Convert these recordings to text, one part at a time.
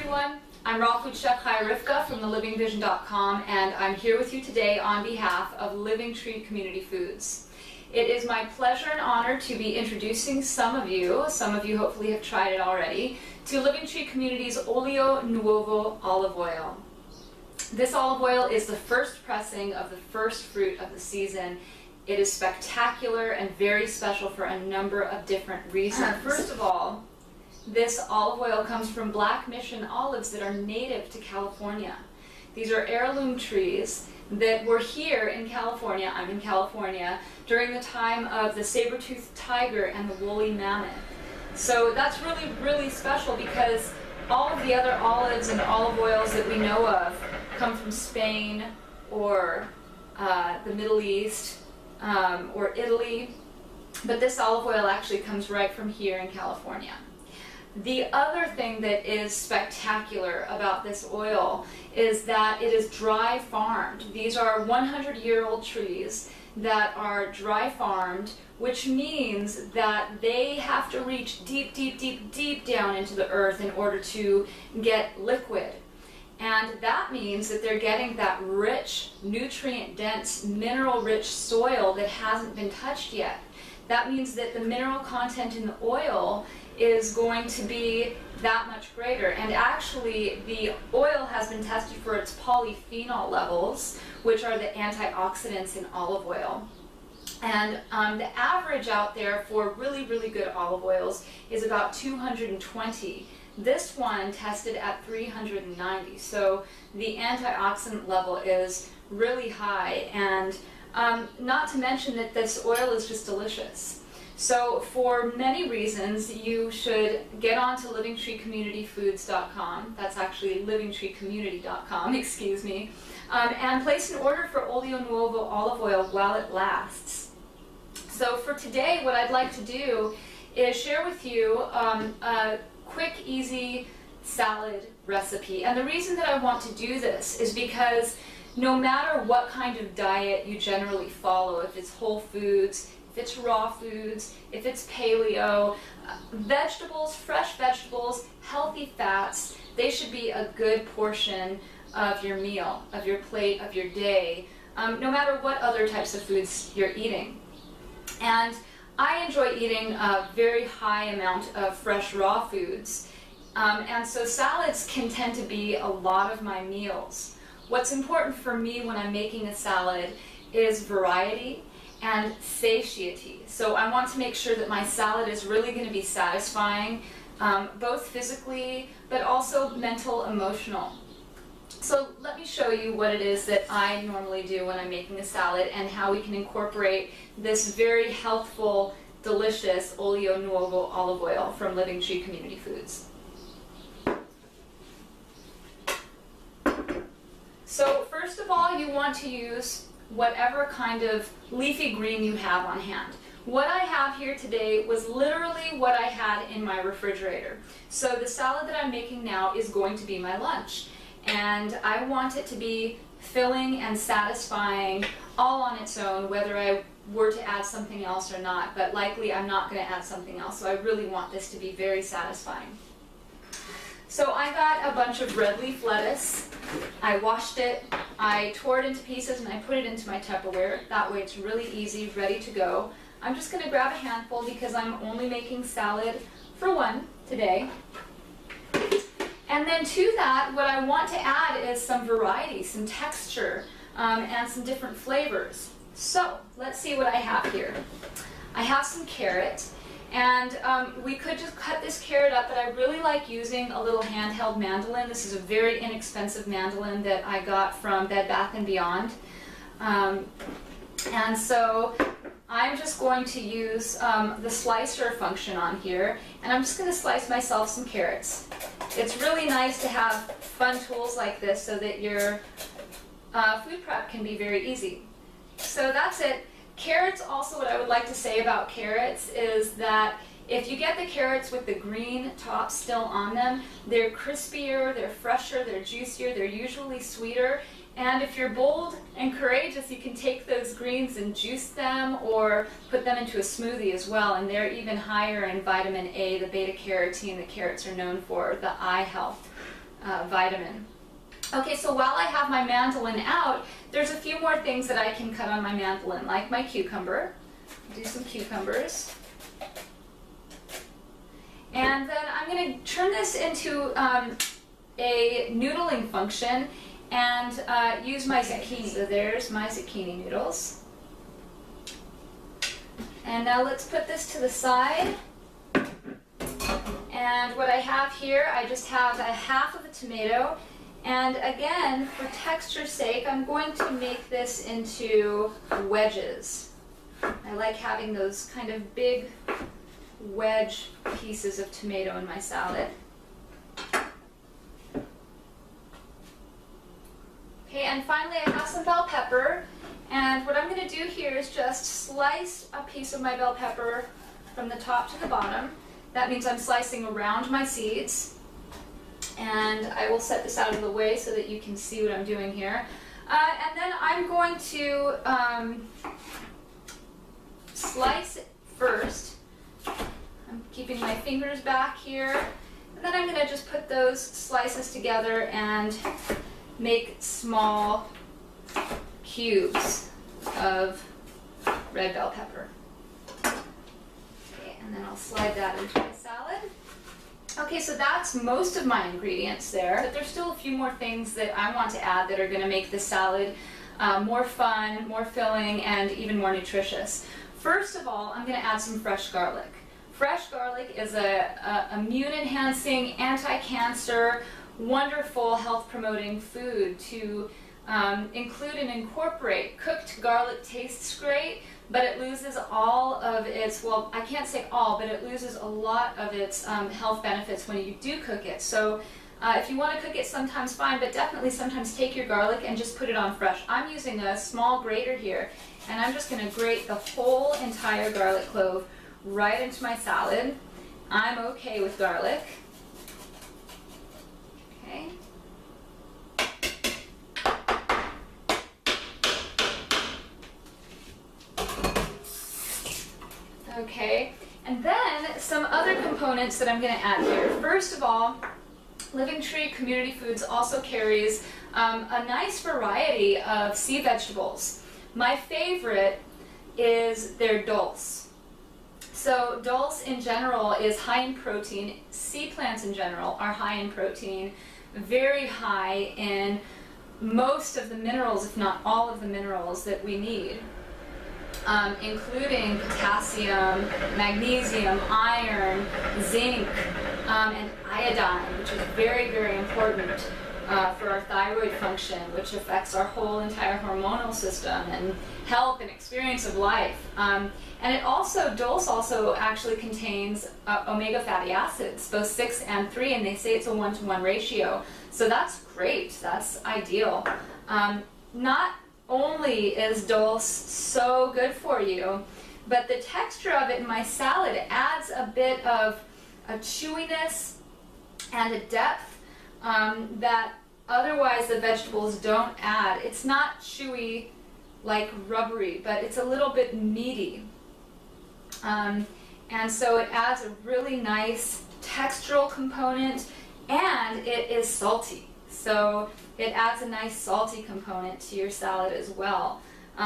everyone. I'm raw food chef Chaya Ryvka from thelivingvision.com, and I'm here with you today on behalf of Living Tree Community Foods. It is my pleasure and honor to be introducing some of you hopefully have tried it already, to Living Tree Community's Olio Nuovo olive oil. This olive oil is the first pressing of the first fruit of the season. It is spectacular and very special for a number of different reasons. First of all, this olive oil comes from black mission olives that are native to California. These are heirloom trees that were here in California, I'm in California, during the time of the saber-toothed tiger and the woolly mammoth. So that's really, really special because all of the other olives and olive oils that we know of come from Spain or the Middle East or Italy, but this olive oil actually comes right from here in California. The other thing that is spectacular about this oil is that it is dry farmed. These are 100-year-old trees that are dry farmed, which means that they have to reach deep, deep, deep, deep down into the earth in order to get liquid. And that means that they're getting that rich, nutrient-dense, mineral-rich soil that hasn't been touched yet. That means that the mineral content in the oil is going to be that much greater. And actually, the oil has been tested for its polyphenol levels, which are the antioxidants in olive oil. And the average out there for really, really good olive oils is about 220. This one tested at 390. So the antioxidant level is really high. And not to mention that this oil is just delicious. So for many reasons, you should get on to livingtreecommunityfoods.com. That's actually livingtreecommunity.com, excuse me, and place an order for Olio Nuovo olive oil while it lasts. So for today, what I'd like to do is share with you a quick, easy salad recipe. And the reason that I want to do this is because no matter what kind of diet you generally follow, if it's whole foods, if it's raw foods, if it's paleo, vegetables, fresh vegetables, healthy fats, they should be a good portion of your meal, of your plate, of your day, no matter what other types of foods you're eating. And I enjoy eating a very high amount of fresh raw foods, and so salads can tend to be a lot of my meals. What's important for me when I'm making a salad is variety and satiety. So I want to make sure that my salad is really going to be satisfying, both physically, but also mental, emotional. So let me show you what it is that I normally do when I'm making a salad and how we can incorporate this very healthful, delicious Olio Nuovo olive oil from Living Tree Community Foods. So first of all, you want to use whatever kind of leafy green you have on hand. What I have here today was literally what I had in my refrigerator. So the salad that I'm making now is going to be my lunch. And I want it to be filling and satisfying all on its own, whether I were to add something else or not. But likely I'm not going to add something else, so I really want this to be very satisfying. So I got a bunch of red leaf lettuce. I washed it, I tore it into pieces, and I put it into my Tupperware. That way it's really easy, ready to go. I'm just going to grab a handful because I'm only making salad for one today. And then to that, what I want to add is some variety, some texture, and some different flavors. So let's see what I have here. I have some carrot. And we could just cut this carrot up, but I really like using a little handheld mandolin. This is a very inexpensive mandolin that I got from Bed Bath & Beyond. And so I'm just going to use the slicer function on here, and I'm just going to slice myself some carrots. It's really nice to have fun tools like this so that your food prep can be very easy. So that's it. Carrots, also what I would like to say about carrots is that if you get the carrots with the green top still on them, they're crispier, they're fresher, they're juicier, they're usually sweeter. And if you're bold and courageous, you can take those greens and juice them or put them into a smoothie as well. And they're even higher in vitamin A, the beta carotene that carrots are known for, the eye health vitamin. Okay, so while I have my mandolin out, there's a few more things that I can cut on my mandolin, like my cucumber. Do some cucumbers. And then I'm going to turn this into a noodling function and use my zucchini. So there's my zucchini noodles. And now let's put this to the side. And what I have here, I just have a half of a tomato. And again, for texture's sake, I'm going to make this into wedges. I like having those kind of big wedge pieces of tomato in my salad. Okay, and finally I have some bell pepper. And what I'm going to do here is just slice a piece of my bell pepper from the top to the bottom. That means I'm slicing around my seeds. And I will set this out of the way so that you can see what I'm doing here. And then I'm going to slice it first. I'm keeping my fingers back here. And then I'm going to just put those slices together and make small cubes of red bell pepper. Okay, and then I'll slide that into my salad. Okay, so that's most of my ingredients there, but there's still a few more things that I want to add that are going to make the salad more fun, more filling, and even more nutritious. First of all, I'm going to add some fresh garlic. Fresh garlic is a immune-enhancing, anti-cancer, wonderful health-promoting food to include and incorporate. Cooked garlic tastes great, but it loses all of its, well, I can't say all, but it loses a lot of its health benefits when you do cook it. So if you want to cook it sometimes, fine, but definitely sometimes take your garlic and just put it on fresh. I'm using a small grater here, and I'm just going to grate the whole entire garlic clove right into my salad. I'm okay with garlic. Okay. Okay, and then some other components that I'm going to add here. First of all, Living Tree Community Foods also carries a nice variety of sea vegetables. My favorite is their dulse. So dulse in general is high in protein. Sea plants in general are high in protein, very high in most of the minerals, if not all of the minerals that we need. Including potassium, magnesium, iron, zinc, and iodine, which is very, very important for our thyroid function, which affects our whole entire hormonal system and health and experience of life. And it also, dulse also actually contains omega fatty acids, both 6 and 3, and they say it's a 1-to-1 ratio. So that's great, that's ideal. Not only is dulse so good for you, but the texture of it in my salad adds a bit of a chewiness and a depth that otherwise the vegetables don't add. It's not chewy like rubbery, but it's a little bit meaty. And so it adds a really nice textural component, and it is salty. So it adds a nice salty component to your salad as well.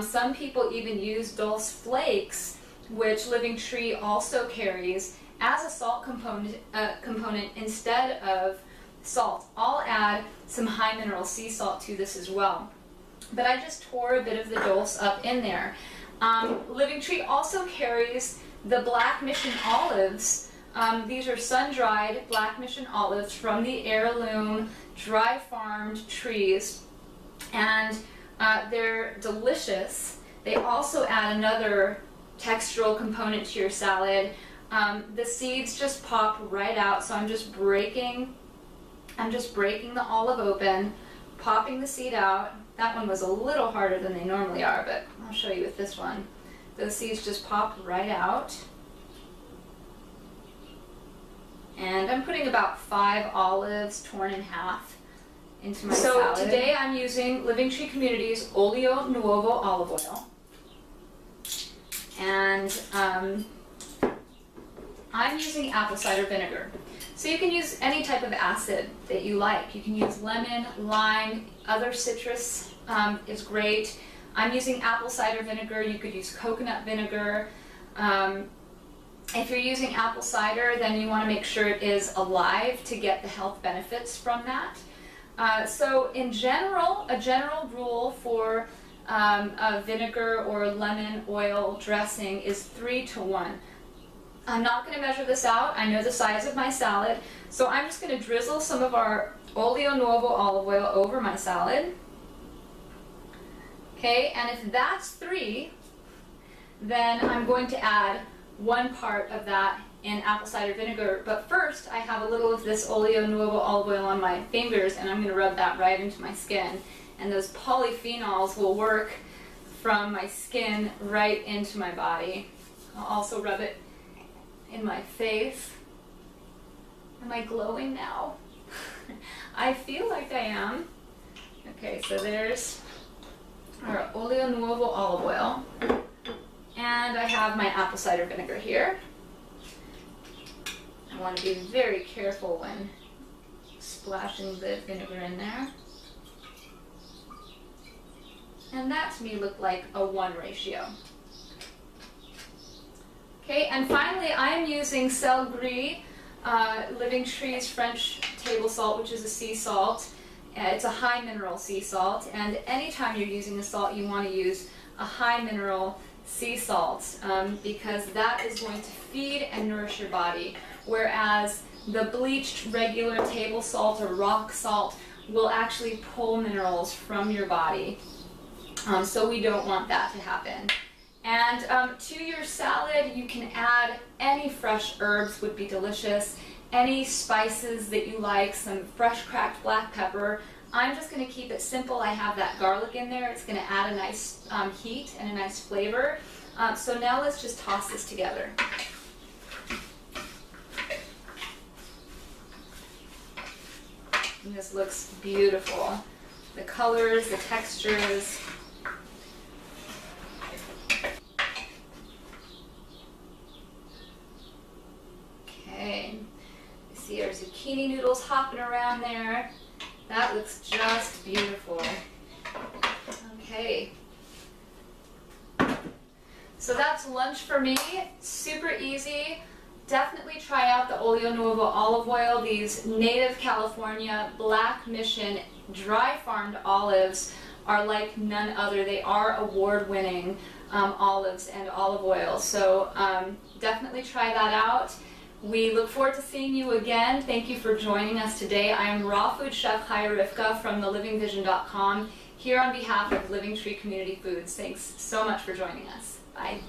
Some people even use dulse flakes, which Living Tree also carries, as a salt component instead of salt. I'll add some high mineral sea salt to this as well. But I just tore a bit of the dulse up in there. Living Tree also carries the Black Mission olives. These are sun-dried Black Mission olives from the heirloom dry farmed trees, and they're delicious. They also add another textural component to your salad. The seeds just pop right out, so I'm just breaking the olive open, popping the seed out. That one was a little harder than they normally are, but I'll show you with this one. Those seeds just pop right out. And I'm putting about 5 olives torn in half into my salad. So today I'm using Living Tree Community's Olio Nuovo olive oil. And I'm using apple cider vinegar. So you can use any type of acid that you like. You can use lemon, lime, other citrus is great. I'm using apple cider vinegar. You could use coconut vinegar. If you're using apple cider, then you want to make sure it is alive to get the health benefits from that. So in general, a general rule for a vinegar or lemon oil dressing is 3 to 1. I'm not going to measure this out. I know the size of my salad. So I'm just going to drizzle some of our Olio Nuovo olive oil over my salad. Okay, and if that's 3, then I'm going to add 1 part of that in apple cider vinegar. But first, I have a little of this Olio Nuovo olive oil on my fingers, and I'm going to rub that right into my skin. And those polyphenols will work from my skin right into my body. I'll also rub it in my face. Am I glowing now? I feel like I am. Okay, so there's our Olio Nuovo olive oil. And I have my apple cider vinegar here. I want to be very careful when splashing the vinegar in there. And that to me looked like a 1 ratio. Okay, and finally I'm using Sel Gris, Living Tree's French table salt, which is a sea salt. It's a high mineral sea salt, and anytime you're using a salt, you want to use a high mineral sea salt because that is going to feed and nourish your body, whereas the bleached regular table salt or rock salt will actually pull minerals from your body. So we don't want that to happen. And to your salad, you can add any fresh herbs would be delicious, any spices that you like, some fresh cracked black pepper. I'm just going to keep it simple. I have that garlic in there. It's going to add a nice heat and a nice flavor. So now let's just toss this together. And this looks beautiful. The colors, the textures. Okay, you see our zucchini noodles hopping around there. That looks just beautiful. Okay. So that's lunch for me. Super easy. Definitely try out the Olio Nuovo olive oil. These native California Black Mission dry farmed olives are like none other. They are award-winning olives and olive oil. So definitely try that out. We look forward to seeing you again. Thank you for joining us today. I am raw food chef Chaya Ryvka from thelivingvision.com here on behalf of Living Tree Community Foods. Thanks so much for joining us. Bye.